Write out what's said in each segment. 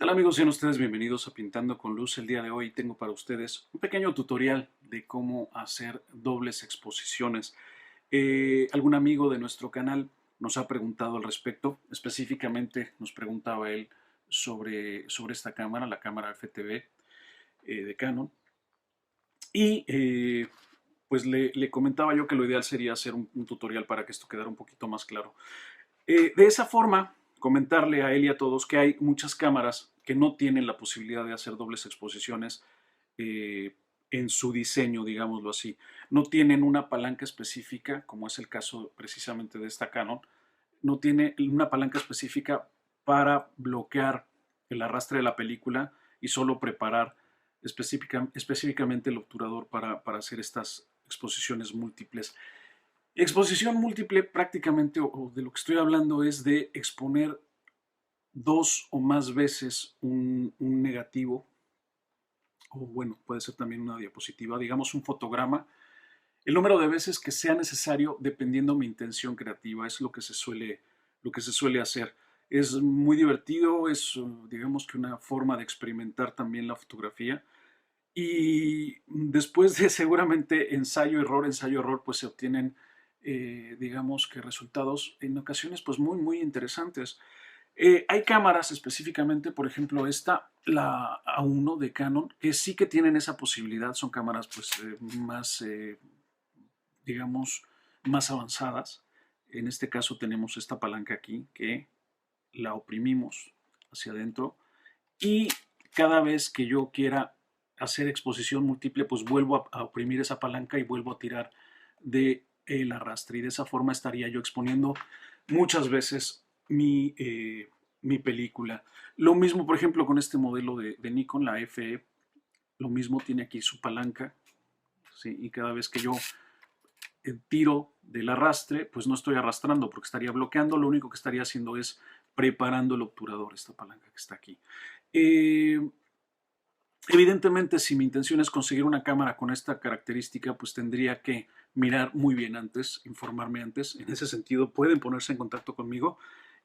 Hola amigos, sean ustedes bienvenidos a Pintando con Luz. El día de hoy tengo para ustedes un pequeño tutorial de cómo hacer dobles exposiciones. Algún amigo de nuestro canal nos ha preguntado al respecto, específicamente nos preguntaba él sobre esta cámara, la cámara FTV de Canon, y pues le comentaba yo que lo ideal sería hacer un tutorial para que esto quedara un poquito más claro. De esa forma, comentarle a él y a todos que hay muchas cámaras que no tienen la posibilidad de hacer dobles exposiciones eh, en su diseño, digámoslo así. No tienen una palanca específica, como es el caso precisamente de esta Canon, no tiene una palanca específica para bloquear el arrastre de la película y solo preparar específicamente el obturador para hacer estas exposiciones múltiples. Exposición múltiple prácticamente, o de lo que estoy hablando, es de exponer dos o más veces un negativo, o bueno, puede ser también una diapositiva, digamos un fotograma, el número de veces que sea necesario dependiendo mi intención creativa, es lo que se suele hacer. Es muy divertido, es digamos que una forma de experimentar también la fotografía. Y después de seguramente ensayo, error, pues se obtienen, digamos que resultados en ocasiones pues muy, muy interesantes. Hay cámaras específicamente, por ejemplo esta, la A1 de Canon, que sí que tienen esa posibilidad, son cámaras pues más, digamos, más avanzadas. En este caso tenemos esta palanca aquí que la oprimimos hacia adentro y cada vez que yo quiera hacer exposición múltiple, pues vuelvo a oprimir esa palanca y vuelvo a tirar de el arrastre. Y de esa forma estaría yo exponiendo muchas veces mi película. Lo mismo, por ejemplo, con este modelo de Nikon, la FE, lo mismo tiene aquí su palanca, ¿sí? Y cada vez que yo tiro del arrastre, pues no estoy arrastrando porque estaría bloqueando, lo único que estaría haciendo es preparando el obturador, esta palanca que está aquí. Eh, Evidentemente, si mi intención es conseguir una cámara con esta característica, pues tendría que mirar muy bien antes, informarme antes. En ese sentido, pueden ponerse en contacto conmigo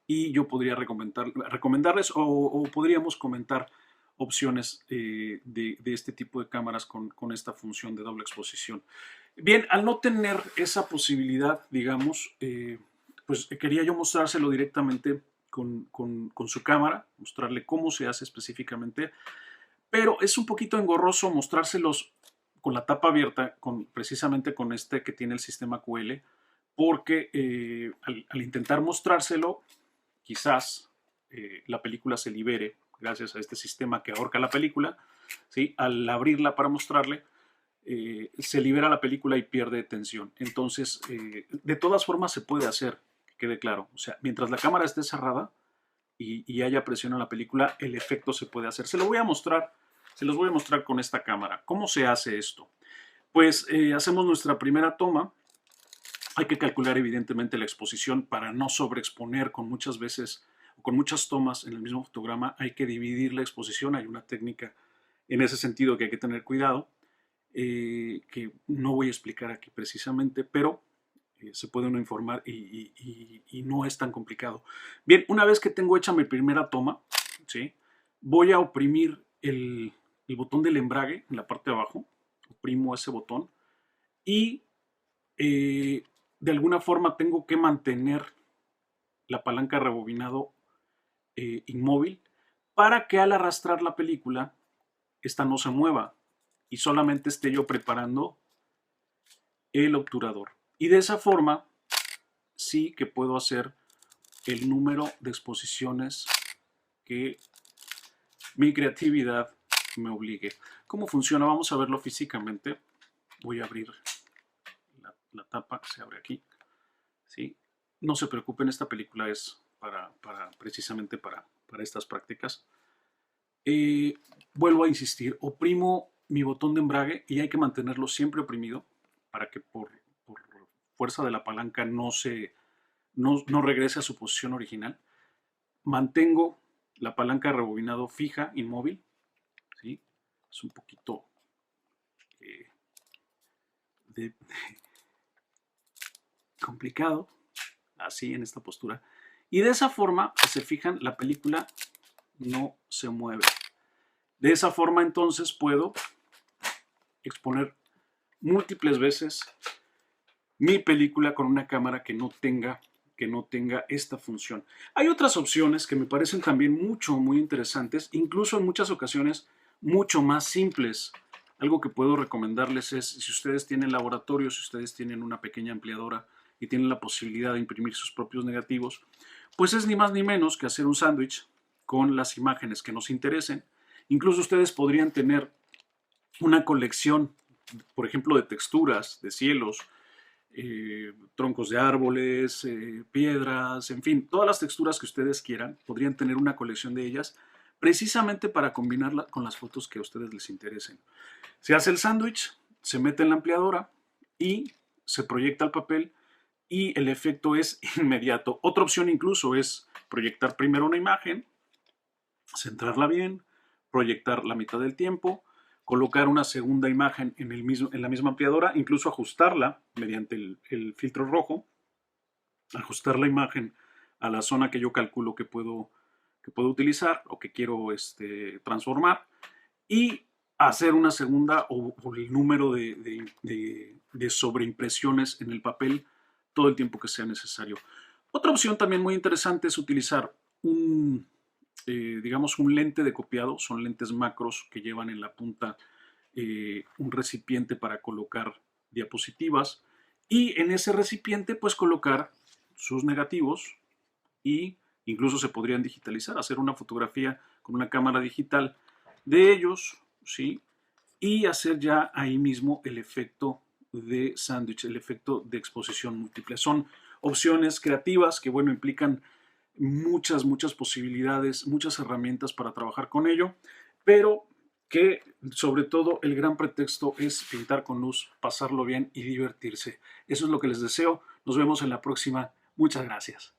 y yo podría recomendarles o podríamos comentar opciones de este tipo de cámaras con esta función de doble exposición. Bien, al no tener esa posibilidad, digamos, pues quería yo mostrárselo directamente con su cámara, mostrarle cómo se hace específicamente, pero es un poquito engorroso mostrárselos con la tapa abierta, precisamente con este que tiene el sistema QL, porque al intentar mostrárselo, quizás la película se libere gracias a este sistema que ahorca la película, ¿sí? Al abrirla para mostrarle, se libera la película y pierde tensión. Entonces, de todas formas se puede hacer, que quede claro. O sea, mientras la cámara esté cerrada y haya presión en la película, el efecto se puede hacer. Se los voy a mostrar con esta cámara. ¿Cómo se hace esto? Pues hacemos nuestra primera toma. Hay que calcular evidentemente la exposición para no sobreexponer con muchas veces o con muchas tomas en el mismo fotograma. Hay que dividir la exposición. Hay una técnica en ese sentido que hay que tener cuidado, que no voy a explicar aquí precisamente, pero se puede uno informar y no es tan complicado. Bien, una vez que tengo hecha mi primera toma, ¿sí? Voy a oprimir el botón del embrague en la parte de abajo, oprimo ese botón y de alguna forma tengo que mantener la palanca de rebobinado inmóvil para que al arrastrar la película esta no se mueva y solamente esté yo preparando el obturador. Y de esa forma sí que puedo hacer el número de exposiciones que mi creatividad me obligue. ¿Cómo funciona? Vamos a verlo físicamente. Voy a abrir la tapa, se abre aquí. ¿Sí? No se preocupen, esta película es precisamente para estas prácticas. Vuelvo a insistir, oprimo mi botón de embrague y hay que mantenerlo siempre oprimido para que por fuerza de la palanca no regrese a su posición original. Mantengo la palanca de rebobinado fija, inmóvil. ¿Sí? Es un poquito eh, de, complicado, así en esta postura. Y de esa forma, si se fijan, la película no se mueve. De esa forma entonces puedo exponer múltiples veces mi película con una cámara que no tenga esta función. Hay otras opciones que me parecen también muy interesantes, incluso en muchas ocasiones mucho más simples. Algo que puedo recomendarles es, si ustedes tienen laboratorio, si ustedes tienen una pequeña ampliadora y tienen la posibilidad de imprimir sus propios negativos, pues es ni más ni menos que hacer un sándwich con las imágenes que nos interesen. Incluso ustedes podrían tener una colección, por ejemplo, de texturas, de cielos, troncos de árboles, piedras, en fin, todas las texturas que ustedes quieran, podrían tener una colección de ellas precisamente para combinarla con las fotos que a ustedes les interesen. Se hace el sándwich, se mete en la ampliadora y se proyecta el papel y el efecto es inmediato. Otra opción incluso es proyectar primero una imagen, centrarla bien, proyectar la mitad del tiempo, colocar una segunda imagen en la misma ampliadora, incluso ajustarla mediante el filtro rojo, ajustar la imagen a la zona que yo calculo que puedo utilizar o que quiero transformar, y hacer una segunda o el número de sobreimpresiones en el papel todo el tiempo que sea necesario. Otra opción también muy interesante es utilizar digamos un lente de copiado. Son lentes macros que llevan en la punta un recipiente para colocar diapositivas, y en ese recipiente pues colocar sus negativos, y incluso se podrían digitalizar, hacer una fotografía con una cámara digital de ellos, ¿sí? Y hacer ya ahí mismo el efecto de sándwich, el efecto de exposición múltiple. Son opciones creativas que, bueno, implican muchas posibilidades, muchas herramientas para trabajar con ello, pero que sobre todo el gran pretexto es pintar con luz, pasarlo bien y divertirse. Eso es lo que les deseo. Nos vemos en la próxima. Muchas gracias.